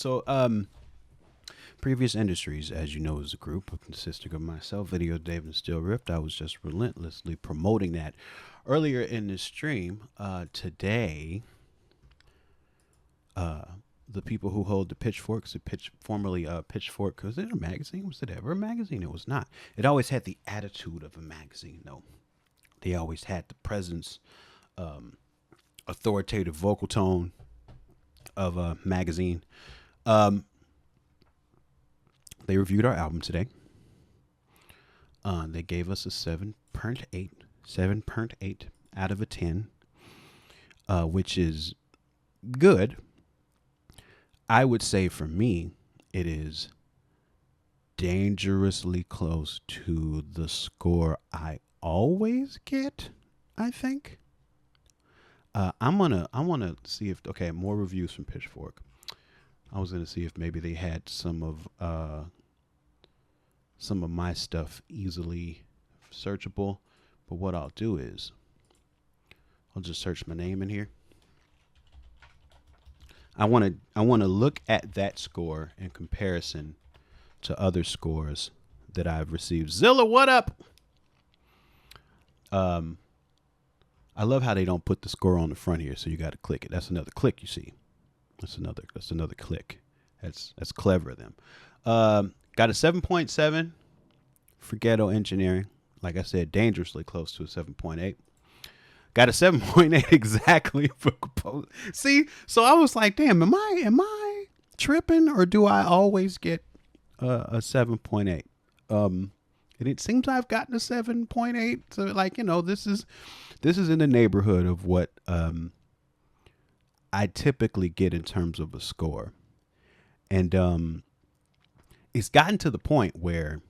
So, previous industries, as you know, is a group consisting of myself, Video Dave, and Still Ripped. I was just relentlessly promoting that earlier in this stream. Today, uh, the people who hold the pitchforks, formerly Pitchfork, was it a magazine? Was it ever a magazine? It was not. It always had the attitude of a magazine, though. They always had the presence, um, authoritative vocal tone of a magazine. Um, they reviewed our album today. They gave us a 7.8, 7.8 out of a 10, which is good. I would say for me, it is dangerously close to the score I always get, I think. I wanna see if okay, more reviews from Pitchfork. I was gonna see if maybe they had some of my stuff easily searchable. But what I'll do is I'll just search my name in here. I wanna look at that score in comparison to other scores that I've received. Zilla, what up? Um, I love how they don't put the score on the front here, so you got to click it. That's another click, you see. That's another click. That's clever of them. Got a 7.7 for Ghetto Engineering. Like I said, dangerously close to a 7.8. Got a 7.8 exactly for compose. See, so I was like, damn, am I tripping, or do I always get a 7.8? And it seems I've gotten a 7.8. So like, this is in the neighborhood of what I typically get in terms of a score. And it's gotten to the point where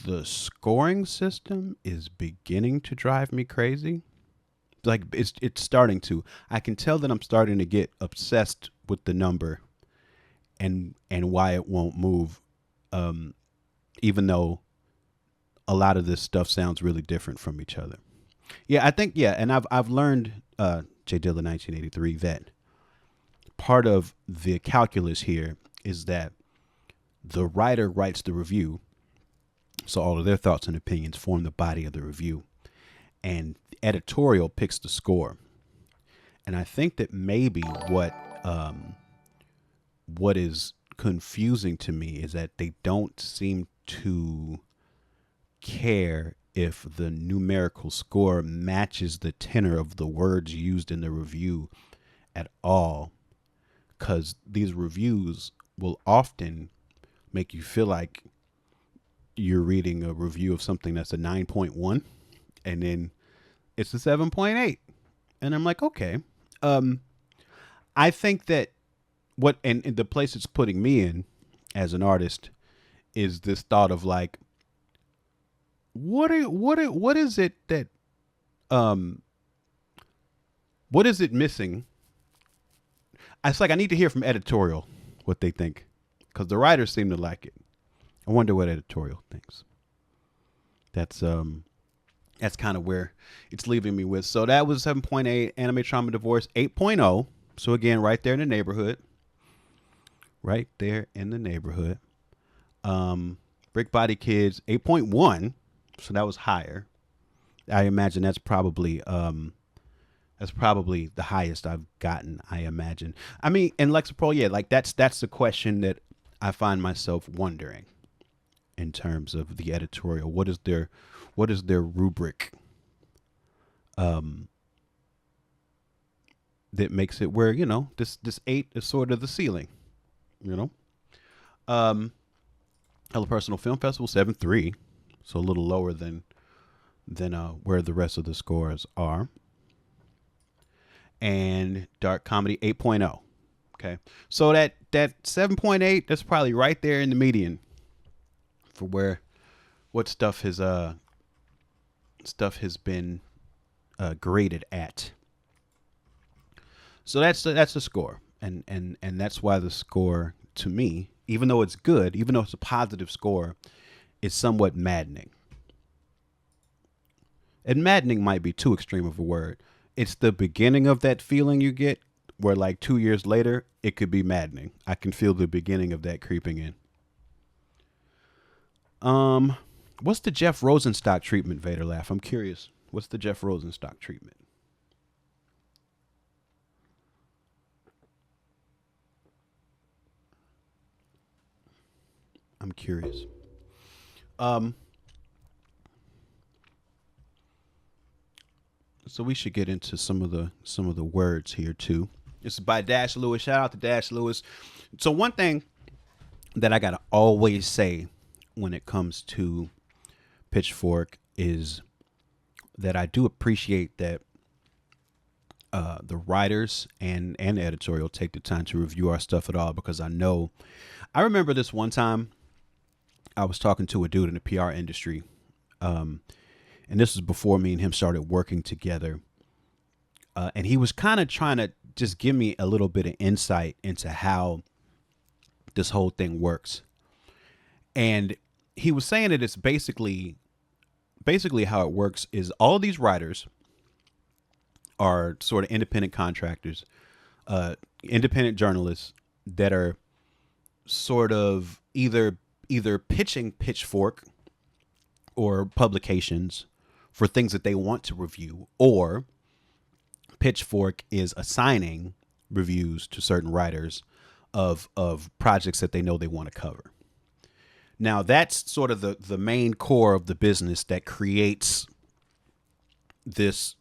the scoring system is beginning to drive me crazy. Like it's starting to. I can tell that I'm starting to get obsessed with the number and why it won't move. Even though a lot of this stuff sounds really different from each other. Yeah, I think and I've learned J Dilla 1983 that part of the calculus here is that the writer writes the review, so all of their thoughts and opinions form the body of the review, and editorial picks the score. And I think that maybe what is confusing to me is that they don't seem to care if the numerical score matches the tenor of the words used in the review at all, because these reviews will often make you feel like you're reading a review of something that's a 9.1 and then it's a 7.8, and I'm like, okay. I think that and the place it's putting me in as an artist is this thought of like, what is it that what is it missing? It's like I need to hear from editorial what they think, because the writers seem to like it. I wonder what editorial thinks. That's kind of where it's leaving me with. So that was 7.8. Anime Trauma Divorce 8.0. So again, right there in the neighborhood. Right there in the neighborhood. Brick Body Kids 8.1. So that was higher. I imagine that's probably the highest I've gotten, I imagine. I mean, and Lexapro, yeah, like that's the question that I find myself wondering in terms of the editorial. What is their rubric that makes it where, this 8 is sort of the ceiling, Hello Personal Film Festival 7.3, so a little lower than where the rest of the scores are. And Dark Comedy 8.0. Okay, so that 7.8, that's probably right there in the median for what stuff has been graded at. So that's the score, and that's why the score, to me, even though it's good, even though it's a positive score, is somewhat maddening. And maddening might be too extreme of a word. It's the beginning of that feeling you get where like 2 years later, it could be maddening. I can feel the beginning of that creeping in. Um, what's the Jeff Rosenstock treatment, Vader Laugh? I'm curious. What's the Jeff Rosenstock treatment? I'm curious. Um, so we should get into some of the words here too. This is by Dash Lewis. Shout out to Dash Lewis. So one thing that I gotta always say when it comes to Pitchfork is that I do appreciate that the writers and the editorial take the time to review our stuff at all, because I remember this one time I was talking to a dude in the PR industry, and this was before me and him started working together, and he was kind of trying to just give me a little bit of insight into how this whole thing works. And he was saying that it's basically how it works is all these writers are sort of independent contractors, independent journalists that are sort of either pitching Pitchfork or publications for things that they want to review, or Pitchfork is assigning reviews to certain writers of projects that they know they want to cover. Now that's sort of the main core of the business that creates this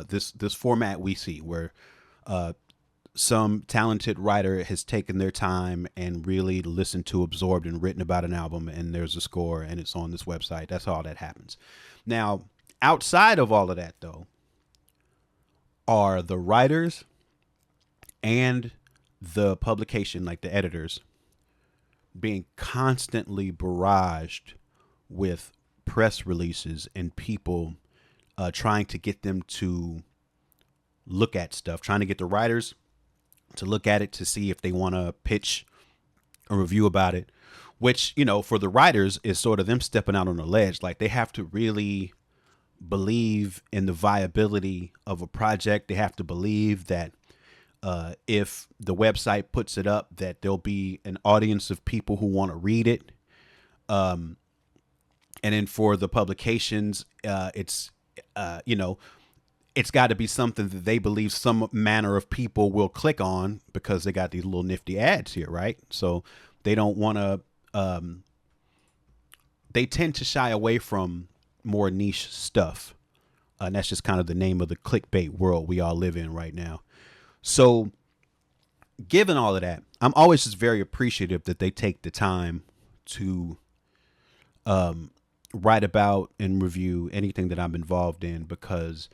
this format we see, where some talented writer has taken their time and really listened to, absorbed, and written about an album, and there's a score and it's on this website. That's all that happens. Now, outside of all of that, though, are the writers and the publication, like the editors, being constantly barraged with press releases and people trying to get them to look at stuff, trying to get the writers to look at it to see if they want to pitch a review about it, which, for the writers is sort of them stepping out on a ledge. Like, they have to really believe in the viability of a project. They have to believe that if the website puts it up, that there'll be an audience of people who want to read it. And then for the publications, it's got to be something that they believe some manner of people will click on, because they got these little nifty ads here, right? So they don't want to, they tend to shy away from more niche stuff. And that's just kind of the name of the clickbait world we all live in right now. So given all of that, I'm always just very appreciative that they take the time to write about and review anything that I'm involved in, because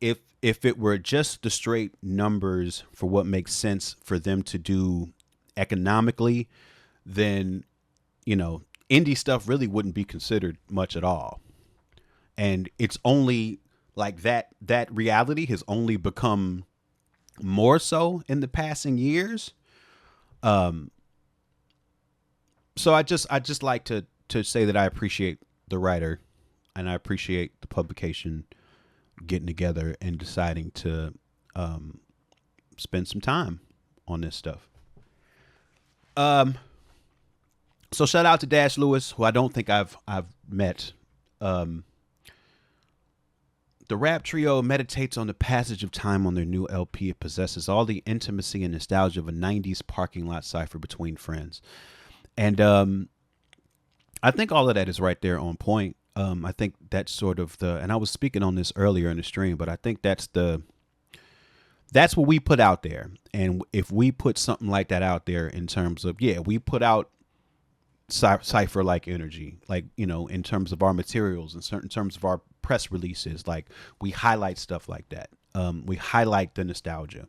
if it were just the straight numbers for what makes sense for them to do economically, then, indie stuff really wouldn't be considered much at all. And it's only like that reality has only become more so in the passing years. So I just like to say that I appreciate the writer, and I appreciate the publication getting together and deciding to spend some time on this stuff. So shout out to Dash Lewis, who I don't think I've met. The rap trio meditates on the passage of time on their new LP. It possesses all the intimacy and nostalgia of a 90s parking lot cipher between friends. And I think all of that is right there on point. I think that's sort of and I was speaking on this earlier in the stream, but I think that's what we put out there. And if we put something like that out there in terms of, we put out cipher like energy, like, in terms of our materials and certain terms of our press releases, like we highlight stuff like that. We highlight the nostalgia.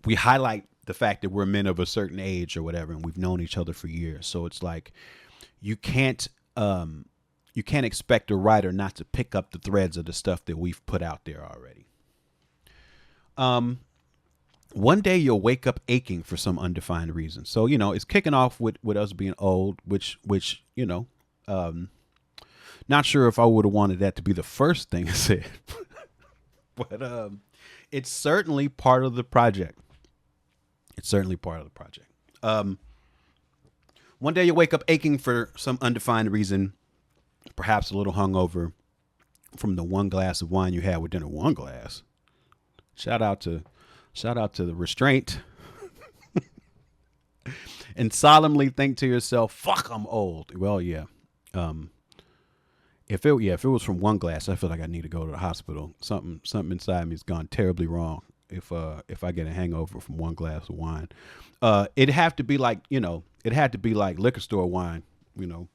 We highlight the fact that we're men of a certain age or whatever, and we've known each other for years. So it's like, you can't expect a writer not to pick up the threads of the stuff that we've put out there already. One day you'll wake up aching for some undefined reason. So, it's kicking off with us being old, which, not sure if I would have wanted that to be the first thing I said, but, It's certainly part of the project. It's certainly part of the project. One day you wake up aching for some undefined reason, perhaps a little hungover from the one glass of wine you had with dinner. One glass. Shout out to the restraint. And solemnly think to yourself, "Fuck, I'm old." Well, yeah. If it was from one glass, I feel like I need to go to the hospital. Something inside me has gone terribly wrong. If I get a hangover from one glass of wine, it'd have to be like it had to be like liquor store wine, and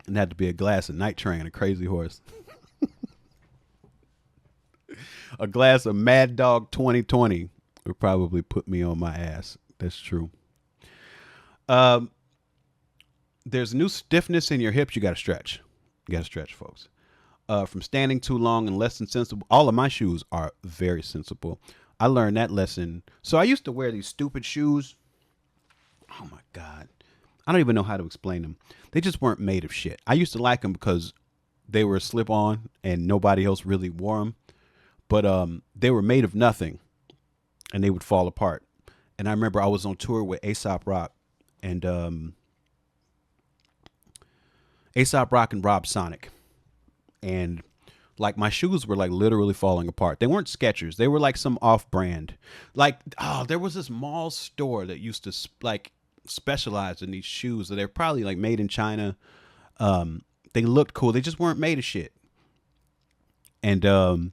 it had to be a glass of Night Train, a Crazy Horse, a glass of Mad Dog 2020 would probably put me on my ass. That's true. There's new stiffness in your hips. You got to stretch. You got to stretch, folks. From standing too long and less than sensible. All of my shoes are very sensible. I learned that lesson. So I used to wear these stupid shoes. Oh my God. I don't even know how to explain them. They just weren't made of shit. I used to like them because they were slip on and nobody else really wore them. But they were made of nothing and they would fall apart. And I remember I was on tour with A$AP Rock and A$AP Rock and Rob Sonic. And like my shoes were like literally falling apart. They weren't Skechers. They were like some off brand. Like, there was this mall store that used to like specialize in these shoes that they're probably like made in China. They looked cool. They just weren't made of shit. And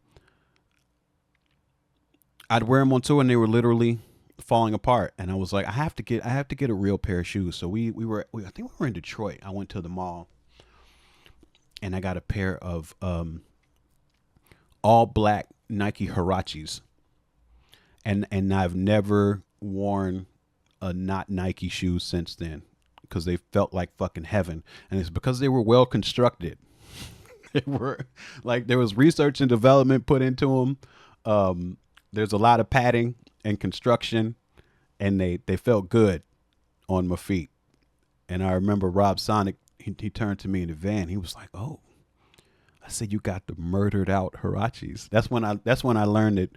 I'd wear them on tour and they were literally falling apart. And I was like, I have to get a real pair of shoes. So I think we were in Detroit. I went to the mall and I got a pair of all black Nike Huaraches. And I've never worn a not Nike shoe since then because they felt like fucking heaven. And it's because they were well constructed. They were like, there was research and development put into them. There's a lot of padding and construction and they felt good on my feet. And I remember Rob Sonic, he turned to me in the van. He was like, "Oh," I said, "You got the murdered out Huaraches." That's when I learned that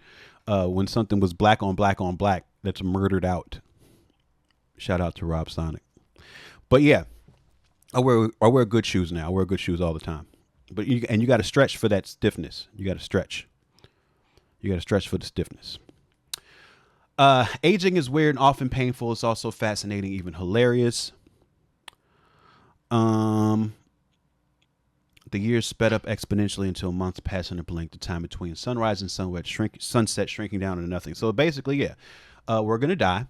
when something was black on black on black, that's murdered out. Shout out to Rob Sonic. But yeah, I wear good shoes now. I wear good shoes all the time. But you got to stretch for that stiffness. You got to stretch. You got to stretch for the stiffness. Aging is weird and often painful. It's also fascinating, even hilarious. The years sped up exponentially until months passed in a blink. The time between sunrise and sunset shrinking down into nothing. So basically, yeah, we're gonna die,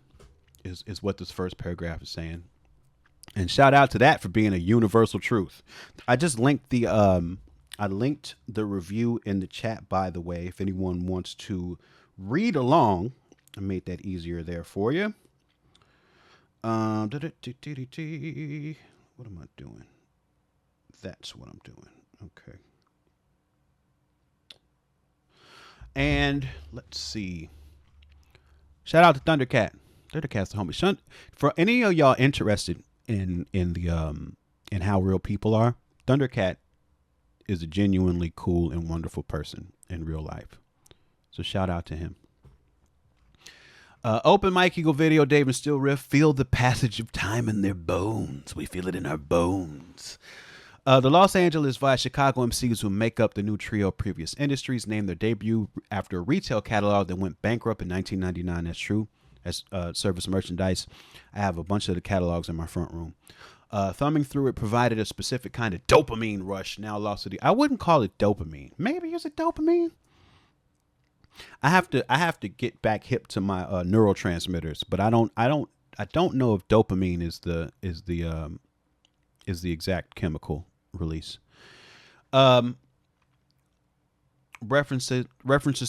is what this first paragraph is saying. And shout out to that for being a universal truth. I just linked the review in the chat, by the way, if anyone wants to read along. I made that easier there for you. What am I doing? That's what I'm doing. Okay. And let's see. Shout out to Thundercat. Thundercat's the homie. For any of y'all interested in how real people are, Thundercat is a genuinely cool and wonderful person in real life. So shout out to him. Open Mike Eagle video, Dave and Still Riff. Feel the passage of time in their bones. We feel it in our bones. The Los Angeles via Chicago MCs who make up the new trio Previous Industries named their debut after a retail catalog that went bankrupt in 1999. That's true. That's Service Merchandise. I have a bunch of the catalogs in my front room. Thumbing through it provided a specific kind of dopamine rush. Now lost I wouldn't call it dopamine. Maybe it's a dopamine. I have to get back hip to my neurotransmitters, but I don't know if dopamine is the exact chemical release. References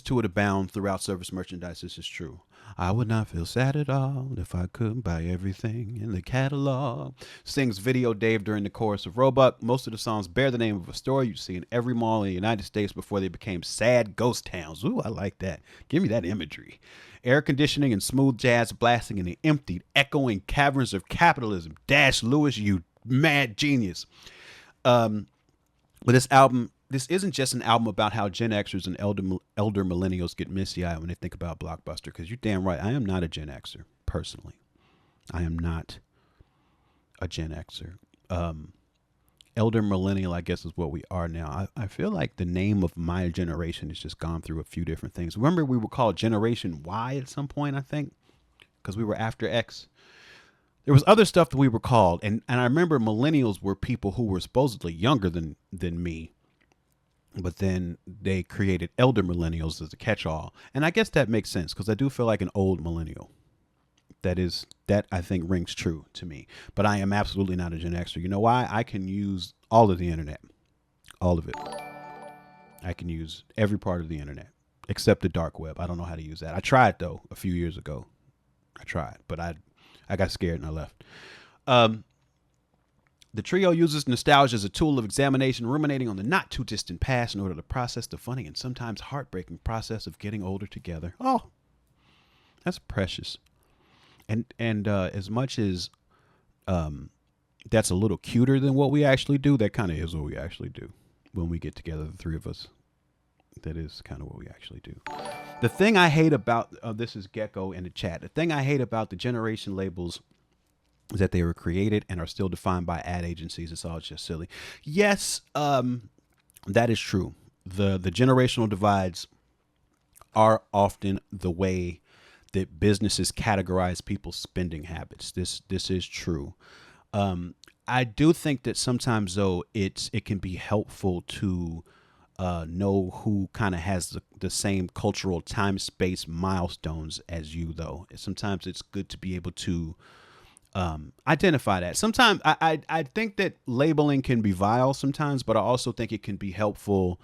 to it abound throughout Service Merchandise. This is true. I would not feel sad at all if I could buy everything in the catalog. Sings Video Dave during the chorus of Roebuck. Most of the songs bear the name of a store you see in every mall in the United States before they became sad ghost towns. Ooh, I like that. Give me that imagery. Air conditioning and smooth jazz blasting in the emptied, echoing caverns of capitalism. Dash Lewis, you mad genius. With this album, this isn't just an album about how Gen Xers and elder millennials get misty-eyed when they think about Blockbuster. Because you're damn right, I am not a Gen Xer personally. I am not a Gen Xer. Elder millennial, I guess, is what we are now. I feel like the name of my generation has just gone through a few different things. Remember, we were called Generation Y at some point, I think, because we were after X. There was other stuff that we were called, and I remember millennials were people who were supposedly younger than me, but then they created elder millennials as a catch-all, and I guess that makes sense because I do feel like an old millennial. That I think rings true to me, but I am absolutely not a Gen Xer. You know why? I can use all of the internet, all of it. I can use every part of the internet except the dark web. I don't know how to use that. I tried though a few years ago. I tried, but I got scared and I left. The trio uses nostalgia as a tool of examination, ruminating on the not too distant past in order to process the funny and sometimes heartbreaking process of getting older together. Oh, that's precious. And as much as that's a little cuter than what we actually do, that kind of is what we actually do when we get together, the three of us. That is kind of what we actually do. The thing I hate about this is Gecko in the chat. The thing I hate about the generation labels is that they were created and are still defined by ad agencies. It's all just silly. Yes, that is true. The generational divides are often the way that businesses categorize people's spending habits. This is true. I do think that sometimes though it can be helpful to know who kind of has the same cultural time space milestones as you though. Sometimes it's good to be able to identify that. Sometimes I think that labeling can be vile sometimes, but I also think it can be helpful.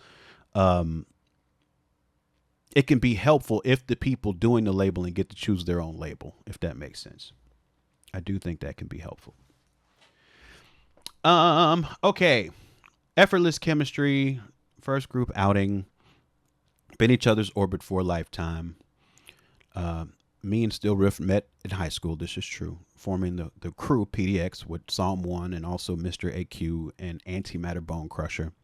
It can be helpful if the people doing the labeling get to choose their own label, if that makes sense. I do think that can be helpful. Okay. Effortless chemistry, first group outing, been each other's orbit for a lifetime. Me and Still Riff met in high school. This is true. Forming the crew PDX with Psalm 1 and also Mr. AQ and Antimatter Bone Crusher.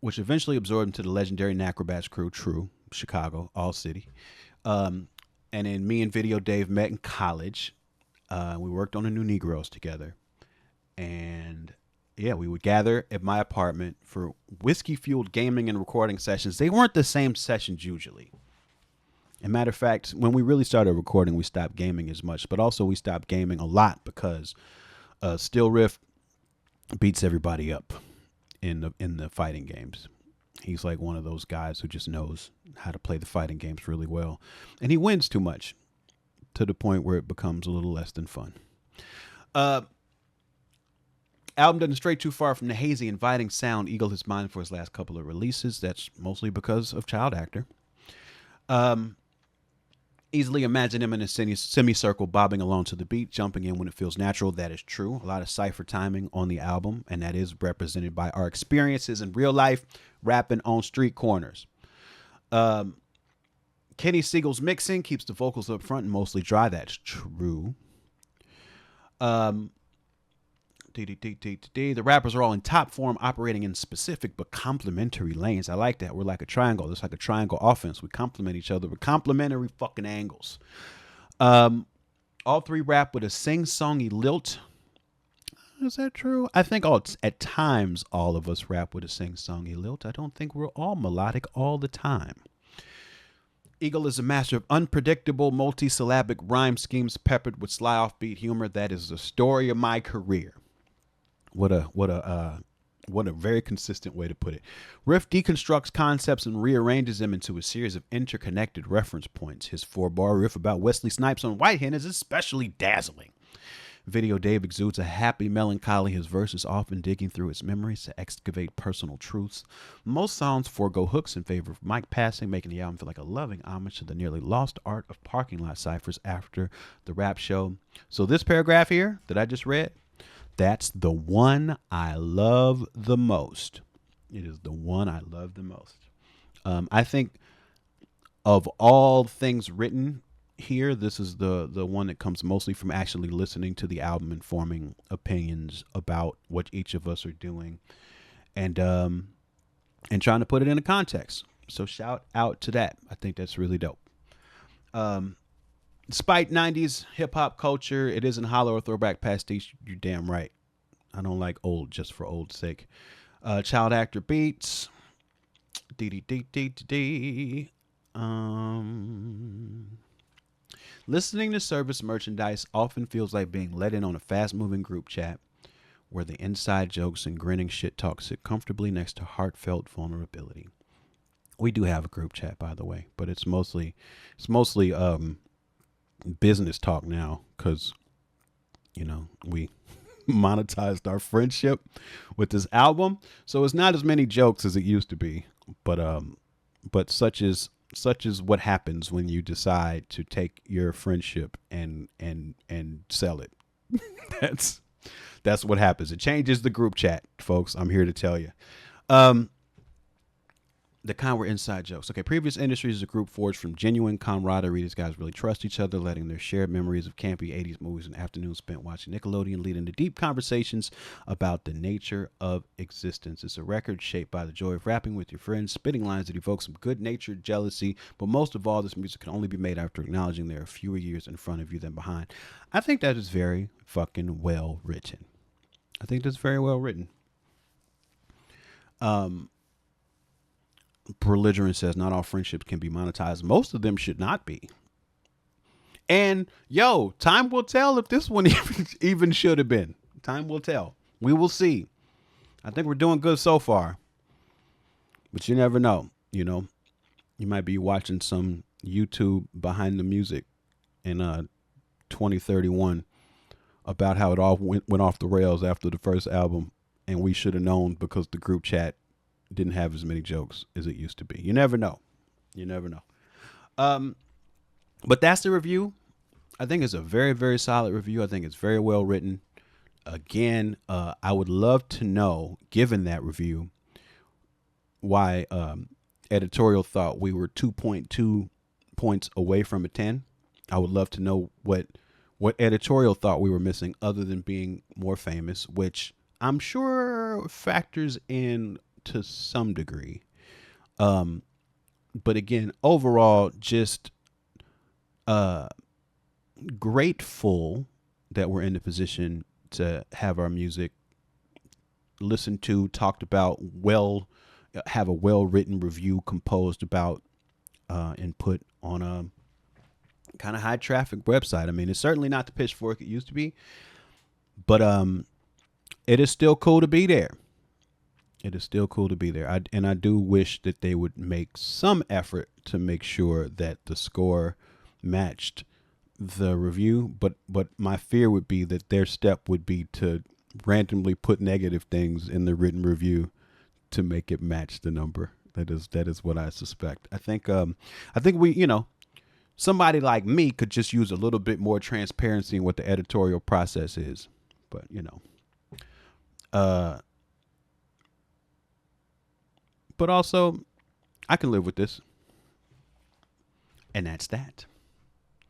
Which eventually absorbed into the legendary Nacrobats crew, True, Chicago, All City. And then me and Video Dave met in college. We worked on the New Negroes together. And yeah, we would gather at my apartment for whiskey-fueled gaming and recording sessions. They weren't the same sessions usually. As a matter of fact, when we really started recording, we stopped gaming as much. But also we stopped gaming a lot because Still Riff beats everybody up in the fighting games. He's like one of those guys who just knows how to play the fighting games really well. And he wins too much to the point where it becomes a little less than fun. Album doesn't stray too far from the hazy, inviting sound Eagle has mined for his last couple of releases. That's mostly because of Child Actor. Easily imagine him in a semicircle, bobbing along to the beat, jumping in when it feels natural. That is true. A lot of cypher timing on the album, and that is represented by our experiences in real life, rapping on street corners. Kenny Siegel's mixing keeps the vocals up front and mostly dry. That's true. The rappers are all in top form, operating in specific but complementary lanes. I like that. We're like a triangle. It's like a triangle offense. We complement each other with complementary fucking angles. All three rap with a sing-songy lilt. Is that true? I think at times all of us rap with a sing-songy lilt. I don't think we're all melodic all the time. Eagle is a master of unpredictable multisyllabic rhyme schemes peppered with sly offbeat humor. That is the story of my career. What a very consistent way to put it. Riff deconstructs concepts and rearranges them into a series of interconnected reference points. His 4-bar riff about Wesley Snipes on White Hen is especially dazzling. Video Dave exudes a happy melancholy, his verses often digging through his memories to excavate personal truths. Most songs forego hooks in favor of mic passing, making the album feel like a loving homage to the nearly lost art of parking lot ciphers after the rap show. So this paragraph here that I just read, that's the one I love the most. It is the one I love the most. I think of all things written here, this is the one that comes mostly from actually listening to the album and forming opinions about what each of us are doing. and trying to put it in a context. So shout out to that. I think that's really dope. Um, Despite 90s hip hop culture, it isn't hollow or throwback pastiche. You're damn right. I don't like old just for old sake. Child actor beats. Dee dee dee dee dee dee. Um, Listening to service merchandise often feels like being let in on a fast moving group chat where the inside jokes and grinning shit talk sit comfortably next to heartfelt vulnerability. We do have a group chat, by the way, but it's mostly business talk now because we monetized our friendship with this album, so it's not as many jokes as it used to be. But such is what happens when you decide to take your friendship and sell it. that's that's what happens. It changes the group chat, folks. I'm here to tell you. Um, the kind were inside jokes. Okay, previous industries is a group forged from genuine camaraderie. These guys really trust each other, letting their shared memories of campy 80s movies and afternoons spent watching Nickelodeon lead into deep conversations about the nature of existence. It's a record shaped by the joy of rapping with your friends, spitting lines that evoke some good-natured jealousy, but most of all, this music can only be made after acknowledging there are fewer years in front of you than behind. I think that is very fucking well written. I think that's very well written. Um, Belligerent says not all friendships can be monetized. Most of them should not be. And yo, time will tell if this one even should have been. Time will tell. We will see. I think we're doing good so far, but you never know. You might be watching some YouTube behind the music in 2031 about how it all went off the rails after the first album, and we should have known because the group chat didn't have as many jokes as it used to be. You never know. You never know. Um, but that's the review. I think it's a very, very solid review. I think it's very well written. Again, I would love to know, given that review, why editorial thought we were 2.2 points away from a 10. I would love to know what editorial thought we were missing other than being more famous, which I'm sure factors in to some degree. But again, overall, just uh, grateful that we're in the position to have our music listened to, talked about, have a well-written review composed about, and put on a kind of high traffic website. I mean, it's certainly not the Pitchfork it used to be, but it is still cool to be there. It is still cool to be there. I do wish that they would make some effort to make sure that the score matched the review. But my fear would be that their step would be to randomly put negative things in the written review to make it match the number. That is what I suspect. I think we, somebody like me could just use a little bit more transparency in what the editorial process is. But but also I can live with this. And that's that.